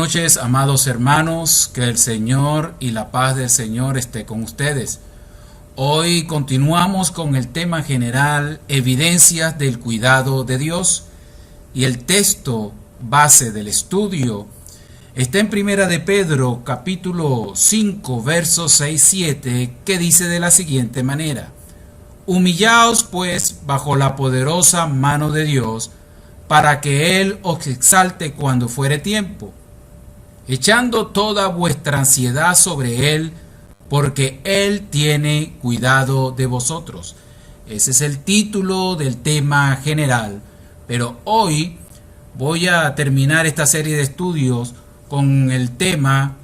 noches, amados hermanos, que el Señor y la paz del Señor esté con ustedes. Hoy continuamos con el tema general, evidencias del cuidado de Dios, y el texto base del estudio está en Primera de Pedro, capítulo 5, versos 6-7, que dice de la siguiente manera: Humillaos pues bajo la poderosa mano de Dios, para que Él os exalte cuando fuere tiempo, echando toda vuestra ansiedad sobre Él, porque Él tiene cuidado de vosotros. Ese es el título del tema general, pero hoy voy a terminar esta serie de estudios con el tema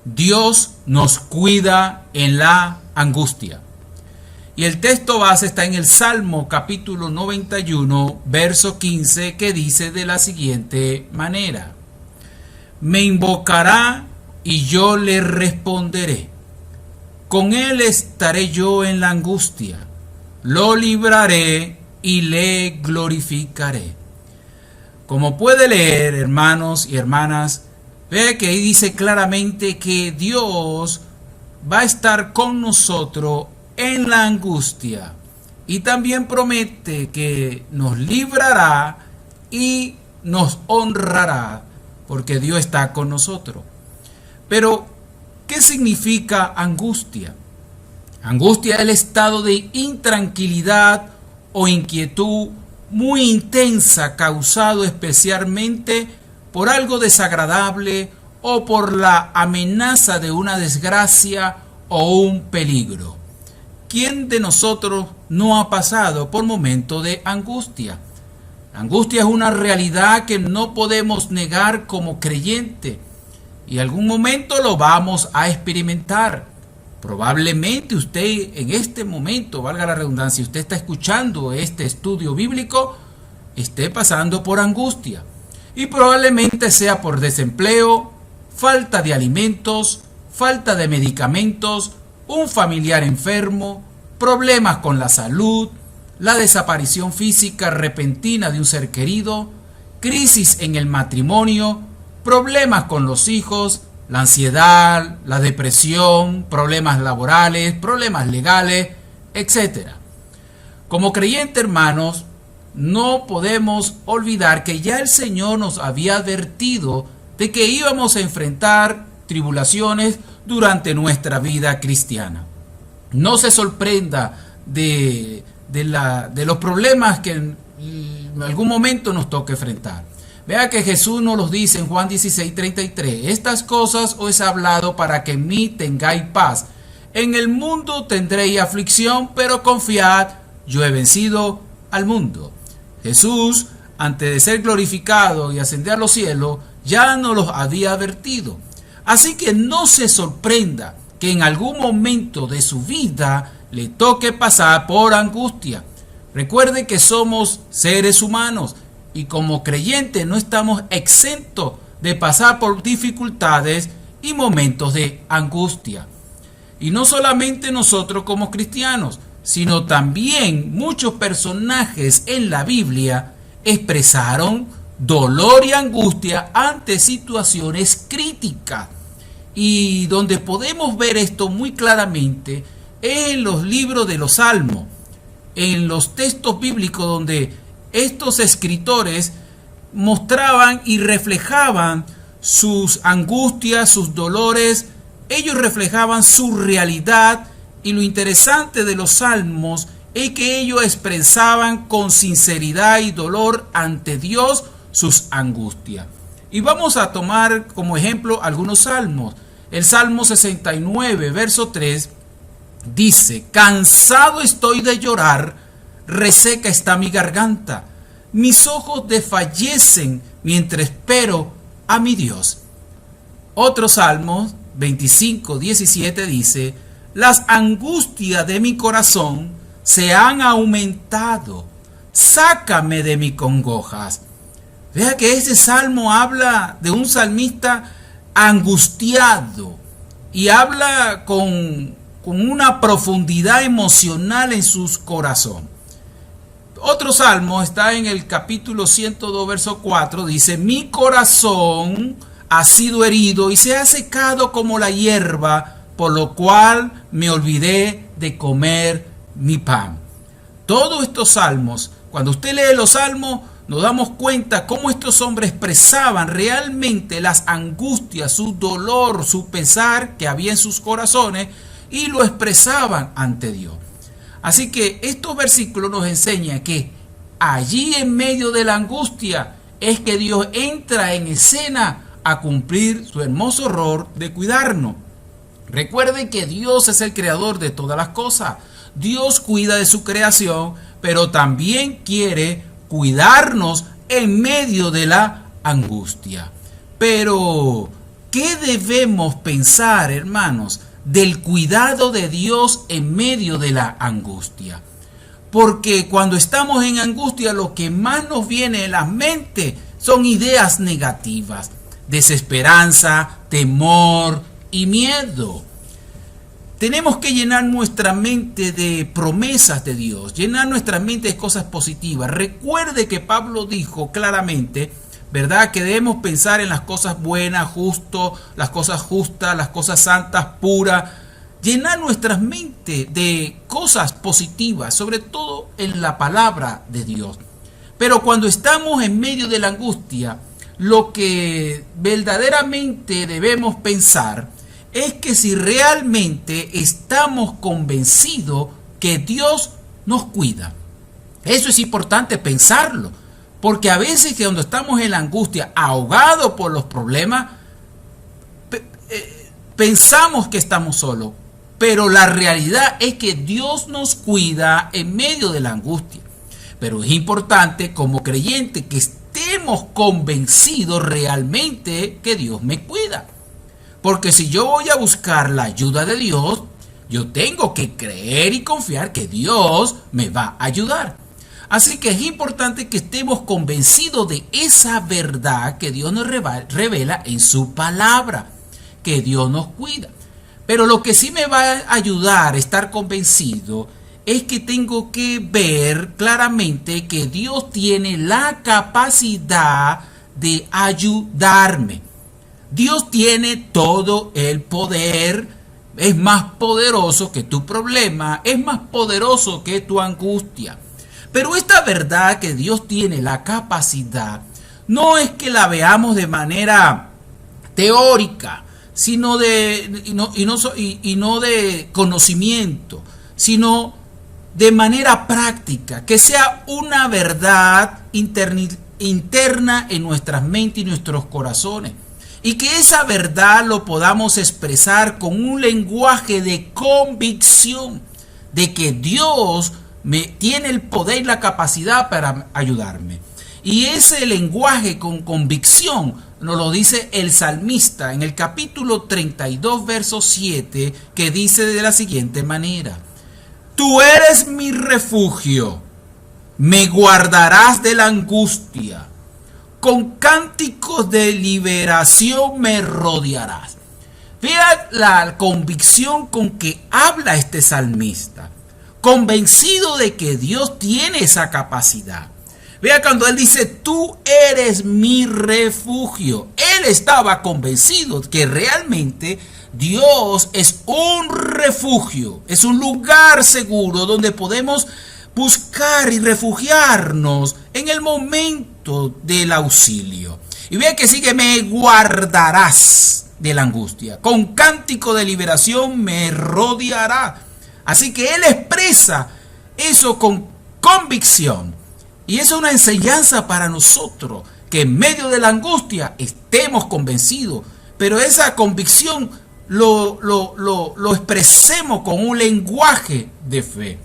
Dios nos cuida en la angustia. Y el texto base está en el Salmo capítulo 91, verso 15, que dice de la siguiente manera: Me invocará y yo le responderé. Con él estaré yo en la angustia. Lo libraré y le glorificaré. Como puede leer, hermanos y hermanas, ve que ahí dice claramente que Dios va a estar con nosotros en la angustia, y también promete que nos librará y nos honrará, porque Dios está con nosotros. Pero, ¿qué significa angustia? Angustia es el estado de intranquilidad o inquietud muy intensa, causado especialmente por algo desagradable o por la amenaza de una desgracia o un peligro. ¿Quién de nosotros no ha pasado por momentos de angustia? La angustia es una realidad que no podemos negar como creyente, y algún momento lo vamos a experimentar. Probablemente usted en este momento, valga la redundancia, usted está escuchando este estudio bíblico, esté pasando por angustia, y probablemente sea por desempleo, falta de alimentos, falta de medicamentos, un familiar enfermo, problemas con la salud, la desaparición física repentina de un ser querido, crisis en el matrimonio, problemas con los hijos, la ansiedad, la depresión, problemas laborales, problemas legales, etc. Como creyentes, hermanos, no podemos olvidar que ya el Señor nos había advertido de que íbamos a enfrentar tribulaciones durante nuestra vida cristiana. No se sorprenda de los problemas que en algún momento nos toque enfrentar. Vea que Jesús nos los dice en Juan 16:33. Estas cosas os he hablado para que en mí tengáis paz. En el mundo tendréis aflicción, pero confiad, yo he vencido al mundo. Jesús, antes de ser glorificado y ascender a los cielos, ya nos los había advertido. Así que no se sorprenda que en algún momento de su vida le toque pasar por angustia. Recuerde que somos seres humanos y como creyentes no estamos exentos de pasar por dificultades y momentos de angustia. Y no solamente nosotros como cristianos, sino también muchos personajes en la Biblia expresaron dolor y angustia ante situaciones críticas. Y donde podemos ver esto muy claramente en los libros de los Salmos, en los textos bíblicos donde estos escritores mostraban y reflejaban sus angustias, sus dolores. Ellos reflejaban su realidad, y lo interesante de los Salmos es que ellos expresaban con sinceridad y dolor ante Dios sus angustias. Y vamos a tomar como ejemplo algunos salmos. El Salmo 69, verso 3, dice: Cansado estoy de llorar, reseca está mi garganta. Mis ojos desfallecen mientras espero a mi Dios. Otro Salmo 25, 17 dice: Las angustias de mi corazón se han aumentado. Sácame de mis congojas. Vea que este salmo habla de un salmista angustiado y habla con una profundidad emocional en su corazón. Otro salmo está en el capítulo 102, verso 4, dice: Mi corazón ha sido herido y se ha secado como la hierba, por lo cual me olvidé de comer mi pan. Todos estos salmos, cuando usted lee los salmos, nos damos cuenta cómo estos hombres expresaban realmente las angustias, su dolor, su pesar que había en sus corazones y lo expresaban ante Dios. Así que estos versículos nos enseñan que allí en medio de la angustia es que Dios entra en escena a cumplir su hermoso rol de cuidarnos. Recuerden que Dios es el creador de todas las cosas. Dios cuida de su creación, pero también quiere cuidarnos en medio de la angustia. Pero, ¿qué debemos pensar, hermanos, del cuidado de Dios en medio de la angustia? Porque cuando estamos en angustia, lo que más nos viene en la mente son ideas negativas, desesperanza, temor y miedo. Tenemos que llenar nuestra mente de promesas de Dios, llenar nuestra mente de cosas positivas. Recuerde que Pablo dijo claramente, ¿verdad?, que debemos pensar en las cosas buenas, las cosas justas, las cosas santas, puras. Llenar nuestras mentes de cosas positivas, sobre todo en la palabra de Dios. Pero cuando estamos en medio de la angustia, lo que verdaderamente debemos pensar es que si realmente estamos convencidos que Dios nos cuida. Eso es importante pensarlo, porque a veces que cuando estamos en la angustia, ahogados por los problemas, pensamos que estamos solos, pero la realidad es que Dios nos cuida en medio de la angustia. Pero es importante como creyente que estemos convencidos realmente que Dios me cuida. Porque si yo voy a buscar la ayuda de Dios, yo tengo que creer y confiar que Dios me va a ayudar. Así que es importante que estemos convencidos de esa verdad que Dios nos revela en su palabra, que Dios nos cuida. Pero lo que sí me va a ayudar a estar convencido es que tengo que ver claramente que Dios tiene la capacidad de ayudarme. Dios tiene todo el poder, es más poderoso que tu problema, es más poderoso que tu angustia. Pero esta verdad que Dios tiene la capacidad, no es que la veamos de manera teórica, sino no de conocimiento, sino de manera práctica, que sea una verdad interna en nuestras mentes y nuestros corazones. Y que esa verdad lo podamos expresar con un lenguaje de convicción de que Dios tiene el poder y la capacidad para ayudarme. Y ese lenguaje con convicción nos lo dice el salmista en el capítulo 32, verso 7, que dice de la siguiente manera: Tú eres mi refugio, me guardarás de la angustia. Con cánticos de liberación me rodearás. Vea la convicción con que habla este salmista, convencido de que Dios tiene esa capacidad. Vea cuando él dice, tú eres mi refugio. Él estaba convencido que realmente Dios es un refugio, es un lugar seguro donde podemos buscar y refugiarnos en el momento del auxilio. Y vea que sigue: me guardarás de la angustia, con cántico de liberación me rodeará. Así que él expresa eso con convicción, y eso es una enseñanza para nosotros, que en medio de la angustia estemos convencidos, pero esa convicción lo expresemos con un lenguaje de fe.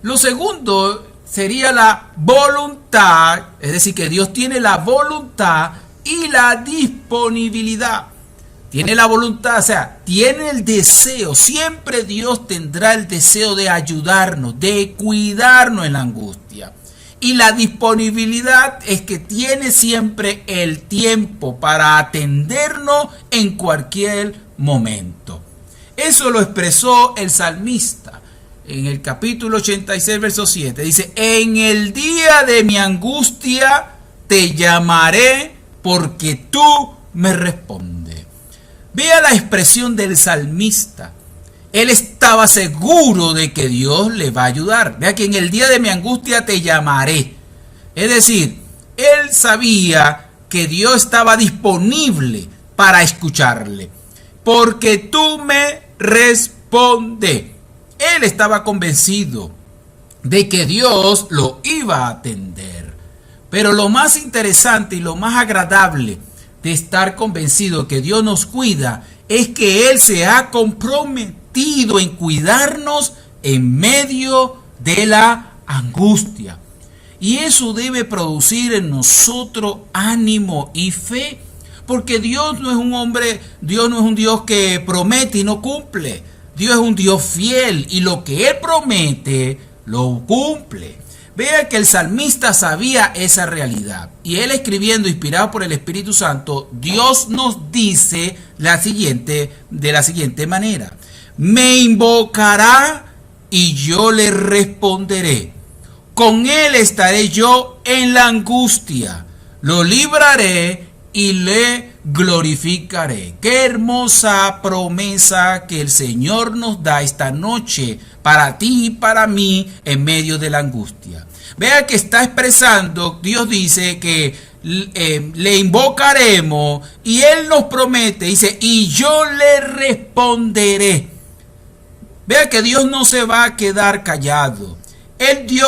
Lo segundo sería la voluntad, es decir, que Dios tiene la voluntad y la disponibilidad. Tiene la voluntad, o sea, tiene el deseo. Siempre Dios tendrá el deseo de ayudarnos, de cuidarnos en la angustia. Y la disponibilidad es que tiene siempre el tiempo para atendernos en cualquier momento. Eso lo expresó el salmista en el capítulo 86, verso 7. Dice: en el día de mi angustia te llamaré porque tú me responde. Vea la expresión del salmista. Él estaba seguro de que Dios le va a ayudar. Vea que en el día de mi angustia te llamaré. Es decir, él sabía que Dios estaba disponible para escucharle. Porque tú me respondes. Él estaba convencido de que Dios lo iba a atender. Pero lo más interesante y lo más agradable de estar convencido que Dios nos cuida es que Él se ha comprometido en cuidarnos en medio de la angustia. Y eso debe producir en nosotros ánimo y fe, porque Dios no es un hombre, Dios no es un Dios que promete y no cumple. Dios es un Dios fiel y lo que Él promete lo cumple. Vea que el salmista sabía esa realidad y él, escribiendo inspirado por el Espíritu Santo, Dios nos dice de la siguiente manera: me invocará y yo le responderé. Con él estaré yo en la angustia. Lo libraré y le glorificaré. Qué hermosa promesa que el Señor nos da esta noche para ti y para mí en medio de la angustia. Vea que está expresando, Dios dice que le invocaremos y Él nos promete, dice, y yo le responderé. Vea que Dios no se va a quedar callado.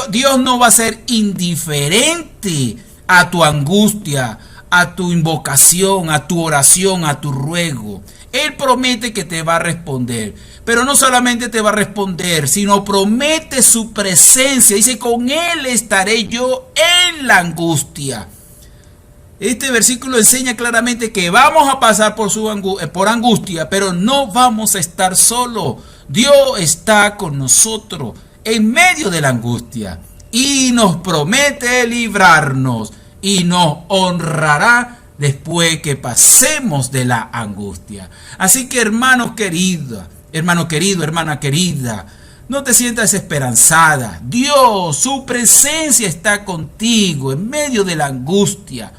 Dios no va a ser indiferente a tu angustia, a tu invocación, a tu oración, a tu ruego. Él promete que te va a responder. Pero no solamente te va a responder, sino promete su presencia. Dice, con Él estaré yo en la angustia. Este versículo enseña claramente que vamos a pasar por angustia, pero no vamos a estar solos. Dios está con nosotros en medio de la angustia y nos promete librarnos y nos honrará después que pasemos de la angustia. Así que hermano querido, hermana querida, no te sientas desesperanzada. Dios, su presencia está contigo en medio de la angustia.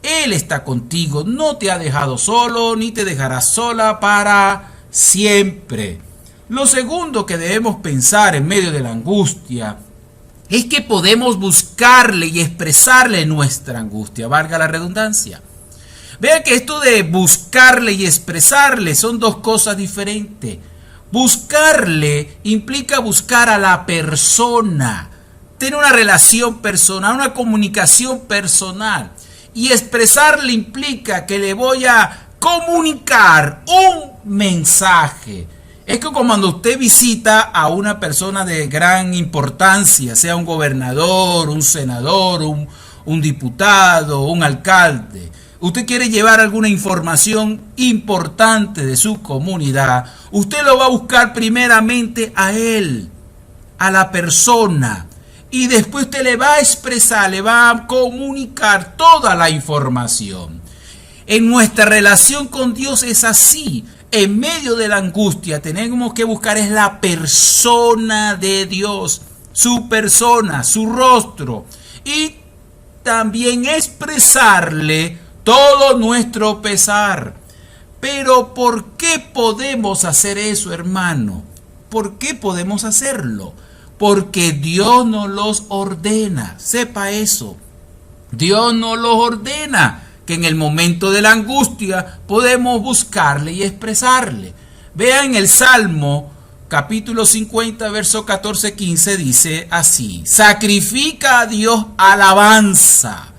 Él está contigo, no te ha dejado solo ni te dejará sola para siempre. Lo segundo que debemos pensar en medio de la angustia es que podemos buscarle y expresarle nuestra angustia, valga la redundancia. Vea que esto de buscarle y expresarle son dos cosas diferentes. Buscarle implica buscar a la persona, tener una relación personal, una comunicación personal. Y expresarle implica que le voy a comunicar un mensaje. Es que cuando usted visita a una persona de gran importancia, sea un gobernador, un senador, un diputado, un alcalde, usted quiere llevar alguna información importante de su comunidad, usted lo va a buscar primeramente a él, a la persona, y después usted le va a expresar, le va a comunicar toda la información. En nuestra relación con Dios es así. En medio de la angustia tenemos que buscar es la persona de Dios, su persona, su rostro, y también expresarle todo nuestro pesar. Pero ¿por qué podemos hacer eso, hermano? ¿Por qué podemos hacerlo? Porque Dios nos los ordena. Sepa eso. Dios nos los ordena. Que en el momento de la angustia podemos buscarle y expresarle. Vean el Salmo capítulo 50, verso 14-15, dice así: sacrifica a Dios alabanza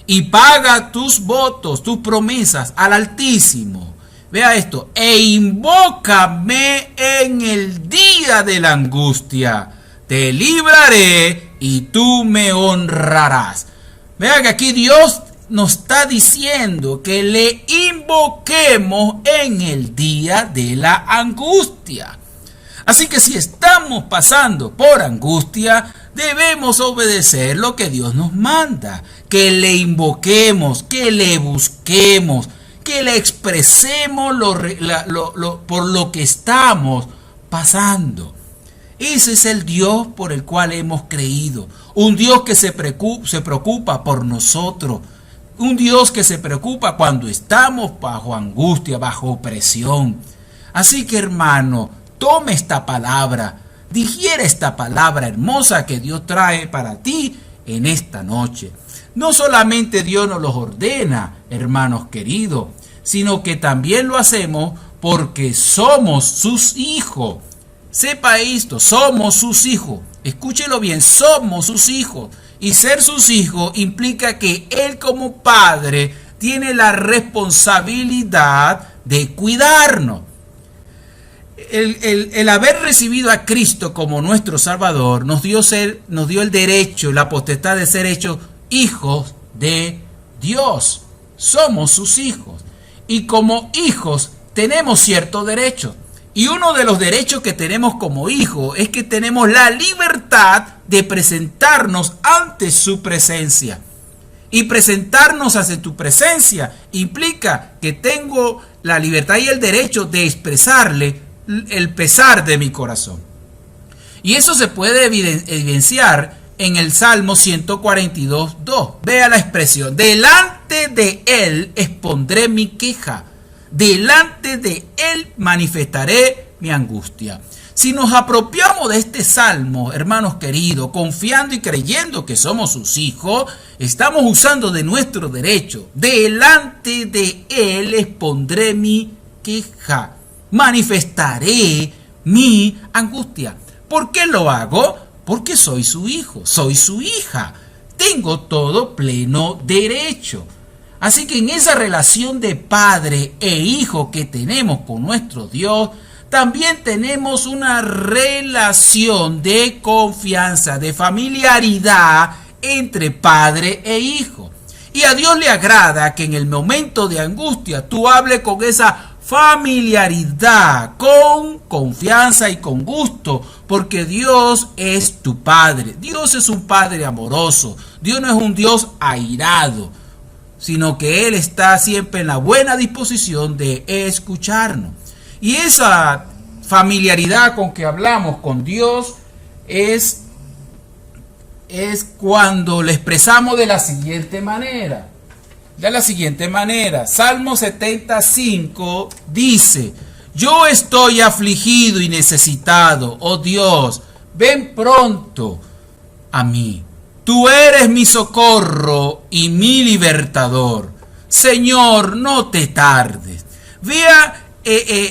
y paga tus votos, tus promesas al Altísimo. Vea esto: e invócame en el día de la angustia, te libraré y tú me honrarás. Vea que aquí Dios nos está diciendo que le invoquemos en el día de la angustia. Así que si estamos pasando por angustia, debemos obedecer lo que Dios nos manda. Que le invoquemos, que le busquemos, que le expresemos por lo que estamos pasando. Ese es el Dios por el cual hemos creído. Un Dios que se preocupa por nosotros. Un Dios que se preocupa cuando estamos bajo angustia, bajo opresión. Así que, hermano, tome esta palabra, digiere esta palabra hermosa que Dios trae para ti en esta noche. No solamente Dios nos los ordena, hermanos queridos, sino que también lo hacemos porque somos sus hijos. Sepa esto, somos sus hijos. Escúchelo bien, somos sus hijos. Y ser sus hijos implica que Él como Padre tiene la responsabilidad de cuidarnos. El haber recibido a Cristo como nuestro Salvador nos dio el derecho, la potestad de ser hechos hijos de Dios. Somos sus hijos. Y como hijos tenemos ciertos derechos. Y uno de los derechos que tenemos como hijos es que tenemos la libertad de presentarnos ante su presencia. Y presentarnos ante tu presencia implica que tengo la libertad y el derecho de expresarle el pesar de mi corazón. Y eso se puede evidenciar en el Salmo 142:2. Vea la expresión: delante de Él expondré mi queja. Delante de Él manifestaré mi angustia. Si nos apropiamos de este salmo, hermanos queridos, confiando y creyendo que somos sus hijos, estamos usando de nuestro derecho. Delante de Él expondré mi queja. Manifestaré mi angustia. ¿Por qué lo hago? Porque soy su hijo, soy su hija. Tengo todo pleno derecho. Así que en esa relación de padre e hijo que tenemos con nuestro Dios, también tenemos una relación de confianza, de familiaridad entre padre e hijo. Y a Dios le agrada que en el momento de angustia tú hables con esa familiaridad, con confianza y con gusto, porque Dios es tu Padre. Dios es un Padre amoroso. Dios no es un Dios airado, sino que Él está siempre en la buena disposición de escucharnos. Y esa familiaridad con que hablamos con Dios es cuando le expresamos de la siguiente manera. Salmo 75 dice: yo estoy afligido y necesitado, oh Dios, ven pronto a mí. Tú eres mi socorro y mi libertador. Señor, no te tardes. Vea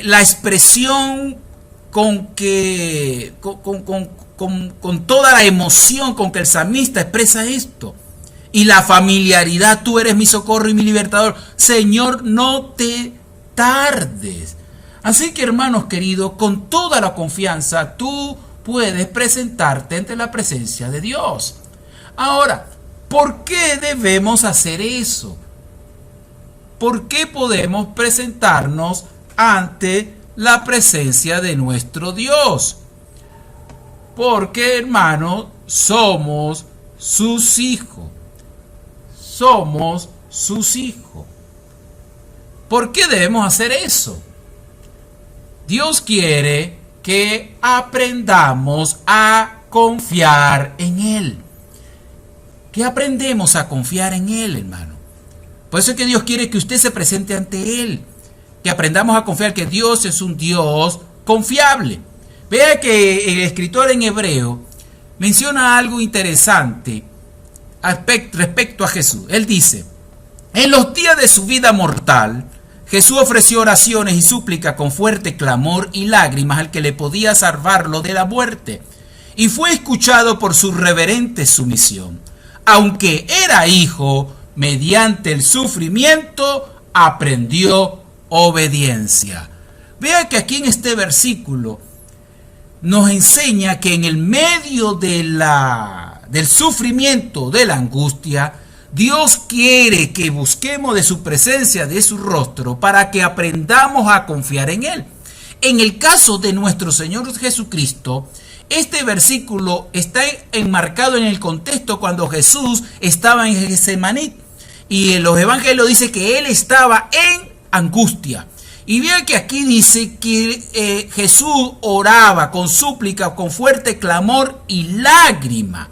la expresión con toda la emoción con que el salmista expresa esto. Y la familiaridad: tú eres mi socorro y mi libertador. Señor, no te tardes. Así que, hermanos queridos, con toda la confianza tú puedes presentarte ante la presencia de Dios. Ahora, ¿por qué debemos hacer eso? ¿Por qué podemos presentarnos ante la presencia de nuestro Dios? Porque, hermanos, somos sus hijos. Somos sus hijos. ¿Por qué debemos hacer eso? Dios quiere que aprendamos a confiar en Él. Que aprendemos a confiar en Él, hermano. Por eso es que Dios quiere que usted se presente ante Él. Que aprendamos a confiar que Dios es un Dios confiable. Vea que el escritor en hebreo menciona algo interesante respecto a Jesús. Él dice: en los días de su vida mortal, Jesús ofreció oraciones y súplicas con fuerte clamor y lágrimas al que le podía salvarlo de la muerte, y fue escuchado por su reverente sumisión. Aunque era hijo, mediante el sufrimiento aprendió obediencia. Vea que aquí en este versículo nos enseña que en el medio del sufrimiento, de la angustia, Dios quiere que busquemos de su presencia, de su rostro, para que aprendamos a confiar en Él. En el caso de nuestro Señor Jesucristo, este versículo está enmarcado en el contexto cuando Jesús estaba en Getsemaní. Y en los evangelios dice que Él estaba en angustia. Y vean que aquí dice que Jesús oraba con súplica, con fuerte clamor y lágrima.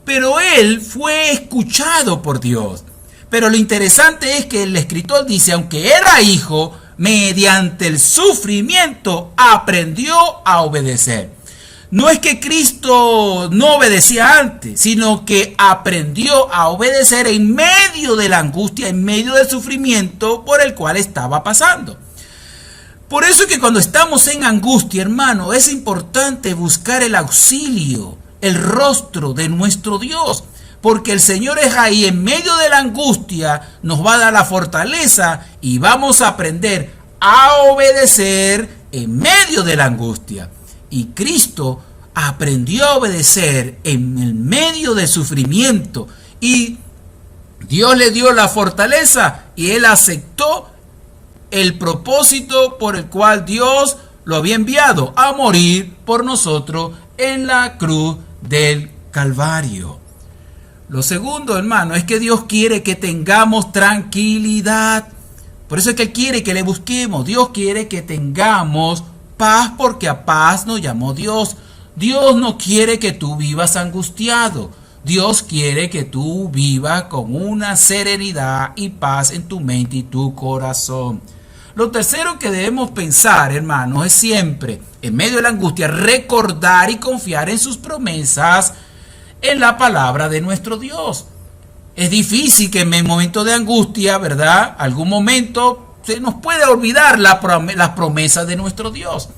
Pero Él fue escuchado por Dios. Pero lo interesante es que el escritor dice, aunque era hijo, mediante el sufrimiento aprendió a obedecer. No es que Cristo no obedecía antes, sino que aprendió a obedecer en medio de la angustia, en medio del sufrimiento por el cual estaba pasando. Por eso es que cuando estamos en angustia, hermano, es importante buscar el auxilio, el rostro de nuestro Dios. Porque el Señor es ahí, en medio de la angustia, nos va a dar la fortaleza y vamos a aprender a obedecer en medio de la angustia. Y Cristo aprendió a obedecer en el medio del sufrimiento. Y Dios le dio la fortaleza y él aceptó el propósito por el cual Dios lo había enviado a morir por nosotros en la cruz del Calvario. Lo segundo, hermano, es que Dios quiere que tengamos tranquilidad. Por eso es que Él quiere que le busquemos. Dios quiere que tengamos paz porque a paz nos llamó Dios. Dios no quiere que tú vivas angustiado. Dios quiere que tú vivas con una serenidad y paz en tu mente y tu corazón. Lo tercero que debemos pensar, hermanos, es siempre, en medio de la angustia, recordar y confiar en sus promesas, en la palabra de nuestro Dios. Es difícil que en el momento de angustia, ¿verdad? Algún momento se nos puede olvidar las promesas de nuestro Dios.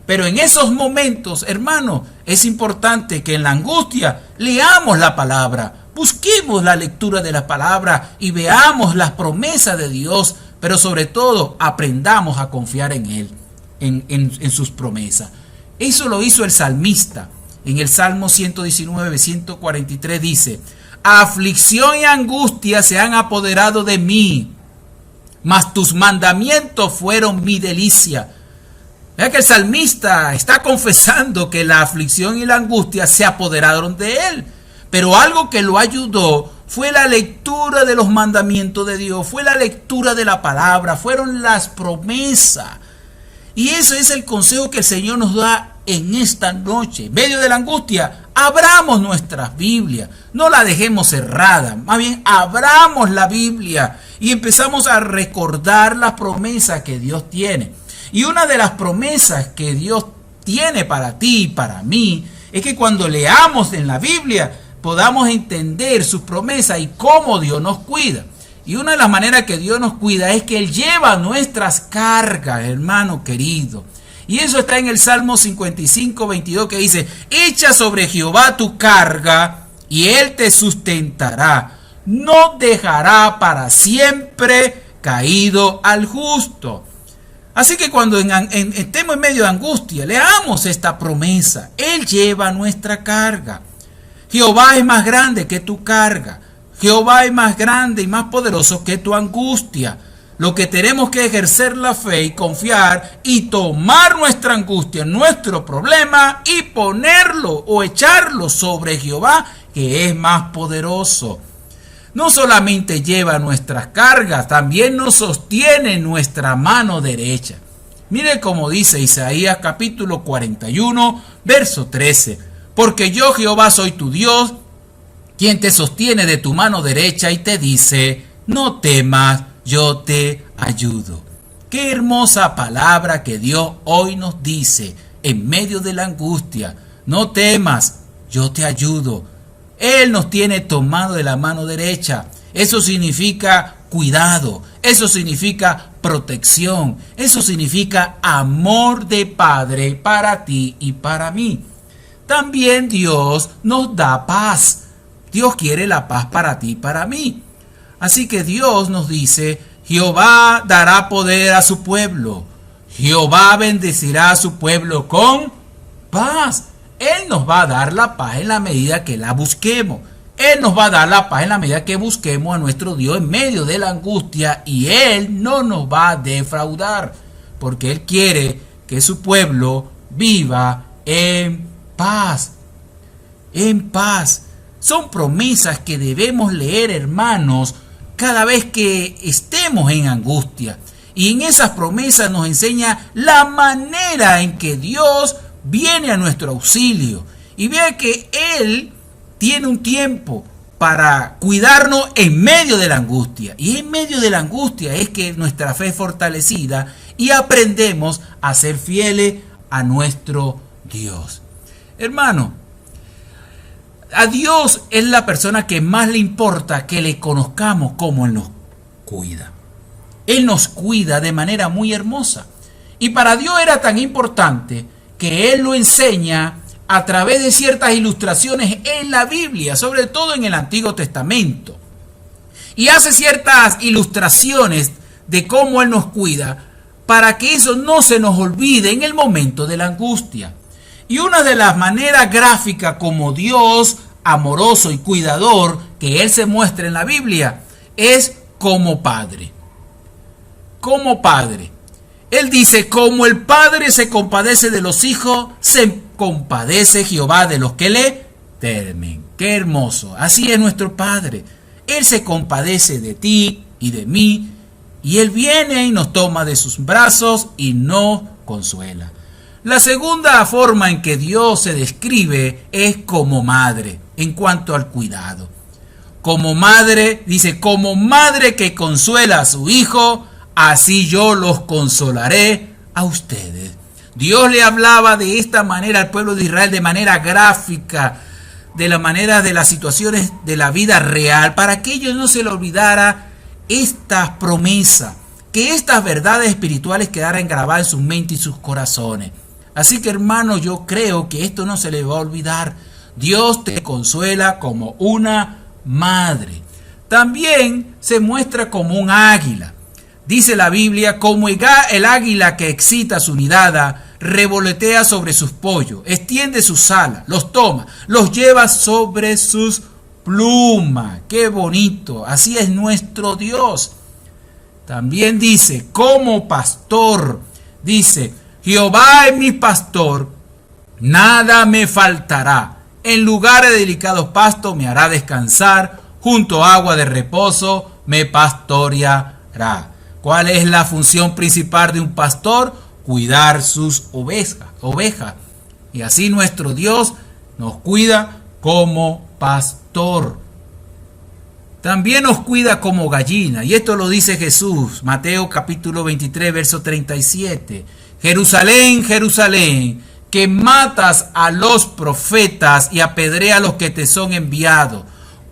Pero en esos momentos, hermano, es importante que en la angustia leamos la palabra, busquemos la lectura de la palabra y veamos las promesas de Dios, pero sobre todo aprendamos a confiar en Él, en sus promesas. Eso lo hizo el salmista. En el Salmo 119, 143 dice: aflicción y angustia se han apoderado de mí, mas tus mandamientos fueron mi delicia. Vea que el salmista está confesando que la aflicción y la angustia se apoderaron de él. Pero algo que lo ayudó fue la lectura de los mandamientos de Dios, fue la lectura de la palabra, fueron las promesas. Y ese es el consejo que el Señor nos da en esta noche. En medio de la angustia, abramos nuestras Biblias, no la dejemos cerrada, más bien abramos la Biblia y empezamos a recordar las promesas que Dios tiene. Y una de las promesas que Dios tiene para ti y para mí es que cuando leamos en la Biblia podamos entender sus promesas y cómo Dios nos cuida. Y una de las maneras que Dios nos cuida es que Él lleva nuestras cargas, hermano querido. Y eso está en el Salmo 55, 22 que dice: echa sobre Jehová tu carga y Él te sustentará. No dejará para siempre caído al justo. Así que cuando estemos en medio de angustia, leamos esta promesa. Él lleva nuestra carga. Jehová es más grande que tu carga. Jehová es más grande y más poderoso que tu angustia. Lo que tenemos que ejercer la fe y confiar y tomar nuestra angustia, nuestro problema y ponerlo o echarlo sobre Jehová, que es más poderoso. No solamente lleva nuestras cargas, también nos sostiene nuestra mano derecha. Mire cómo dice Isaías capítulo 41, verso 13. Porque yo Jehová soy tu Dios, quien te sostiene de tu mano derecha y te dice: no temas, yo te ayudo. Qué hermosa palabra que Dios hoy nos dice en medio de la angustia. No temas, yo te ayudo. Él nos tiene tomado de la mano derecha. Eso significa cuidado, eso significa protección, eso significa amor de Padre para ti y para mí. También Dios nos da paz. Dios quiere la paz para ti y para mí. Así que Dios nos dice: Jehová dará poder a su pueblo. Jehová bendecirá a su pueblo con paz. Él nos va a dar la paz en la medida que la busquemos. Él nos va a dar la paz en la medida que busquemos a nuestro Dios en medio de la angustia, y Él no nos va a defraudar, porque Él quiere que su pueblo viva en paz. En paz. Son promesas que debemos leer, hermanos, cada vez que estemos en angustia. Y en esas promesas nos enseña la manera en que Dios viene a nuestro auxilio. Y vea que Él tiene un tiempo para cuidarnos en medio de la angustia. Y en medio de la angustia es que nuestra fe es fortalecida y aprendemos a ser fieles a nuestro Dios. Hermano, a Dios es la persona que más le importa que le conozcamos cómo Él nos cuida. Él nos cuida de manera muy hermosa. Y para Dios era tan importante que Él lo enseña a través de ciertas ilustraciones en la Biblia, sobre todo en el Antiguo Testamento. Y hace ciertas ilustraciones de cómo Él nos cuida para que eso no se nos olvide en el momento de la angustia. Y una de las maneras gráficas como Dios amoroso y cuidador que Él se muestra en la Biblia es como Padre. Como Padre. Él dice, como el Padre se compadece de los hijos, se compadece Jehová de los que le temen. Qué hermoso. Así es nuestro Padre. Él se compadece de ti y de mí, y Él viene y nos toma de sus brazos y nos consuela. La segunda forma en que Dios se describe es como madre, en cuanto al cuidado. Como madre, dice, como madre que consuela a su hijo, así yo los consolaré a ustedes. Dios le hablaba de esta manera al pueblo de Israel, de manera gráfica, de la manera de las situaciones de la vida real, para que ellos no se les olvidara estas promesas, que estas verdades espirituales quedaran grabadas en sus mentes y sus corazones. Así que, hermano, yo creo que esto no se le va a olvidar. Dios te consuela como una madre. También se muestra como un águila. Dice la Biblia, como el águila que excita su nidada, revolotea sobre sus pollos, extiende sus alas, los toma, los lleva sobre sus plumas. ¡Qué bonito! Así es nuestro Dios. También dice, como pastor, dice, Jehová es mi pastor, nada me faltará. En lugares de delicados pastos me hará descansar, junto a agua de reposo me pastoreará. ¿Cuál es la función principal de un pastor? Cuidar sus ovejas. Y así nuestro Dios nos cuida como pastor. También nos cuida como gallina. Y esto lo dice Jesús, Mateo capítulo 23, verso 37. Jerusalén, Jerusalén, que matas a los profetas y apedreas a los que te son enviados.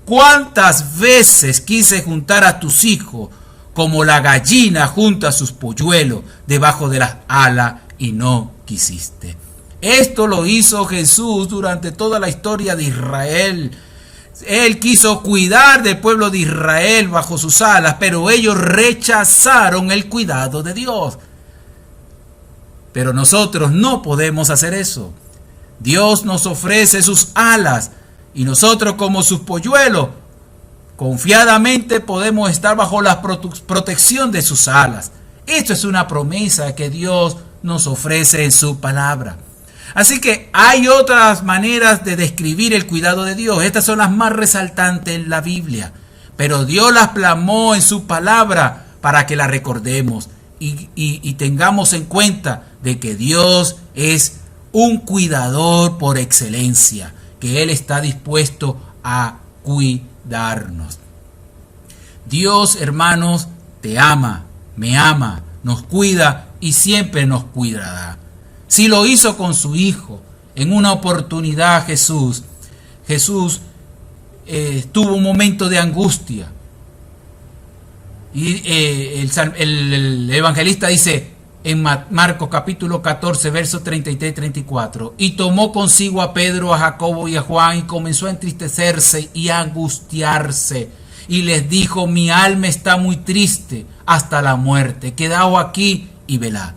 ¿Cuántas veces quise juntar a tus hijos como la gallina junta sus polluelos debajo de las alas y no quisiste? Esto lo hizo Jesús durante toda la historia de Israel. Él quiso cuidar del pueblo de Israel bajo sus alas, pero ellos rechazaron el cuidado de Dios. Pero nosotros no podemos hacer eso. Dios nos ofrece sus alas y nosotros como sus polluelos confiadamente podemos estar bajo la protección de sus alas. Esto es una promesa que Dios nos ofrece en su palabra. Así que hay otras maneras de describir el cuidado de Dios. Estas son las más resaltantes en la Biblia. Pero Dios las plasmó en su palabra para que las recordemos y tengamos en cuenta de que Dios es un cuidador por excelencia, que Él está dispuesto a cuidarnos. Dios, hermanos, te ama, me ama, nos cuida y siempre nos cuidará. Si lo hizo con su Hijo, en una oportunidad Jesús tuvo un momento de angustia. Y el evangelista dice en Marcos capítulo 14, versos 33-34, y tomó consigo a Pedro, a Jacobo y a Juan, y comenzó a entristecerse y a angustiarse. Y les dijo, mi alma está muy triste hasta la muerte. Quedaos aquí y velad.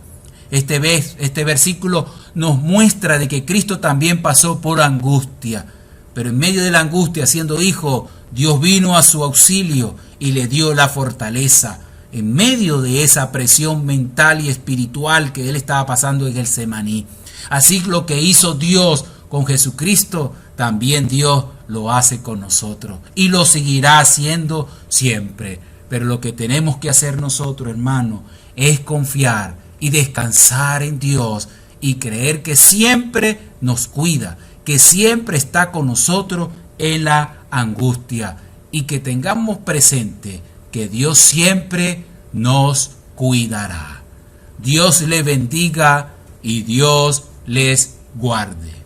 Este versículo nos muestra de que Cristo también pasó por angustia. Pero en medio de la angustia, siendo hijo, Dios vino a su auxilio y le dio la fortaleza. En medio de esa presión mental y espiritual que él estaba pasando en Getsemaní. Así lo que hizo Dios con Jesucristo, también Dios lo hace con nosotros. Y lo seguirá haciendo siempre. Pero lo que tenemos que hacer nosotros, hermanos, es confiar y descansar en Dios y creer que siempre nos cuida, que siempre está con nosotros en la angustia y que tengamos presente que Dios siempre nos cuidará. Dios le bendiga y Dios les guarde.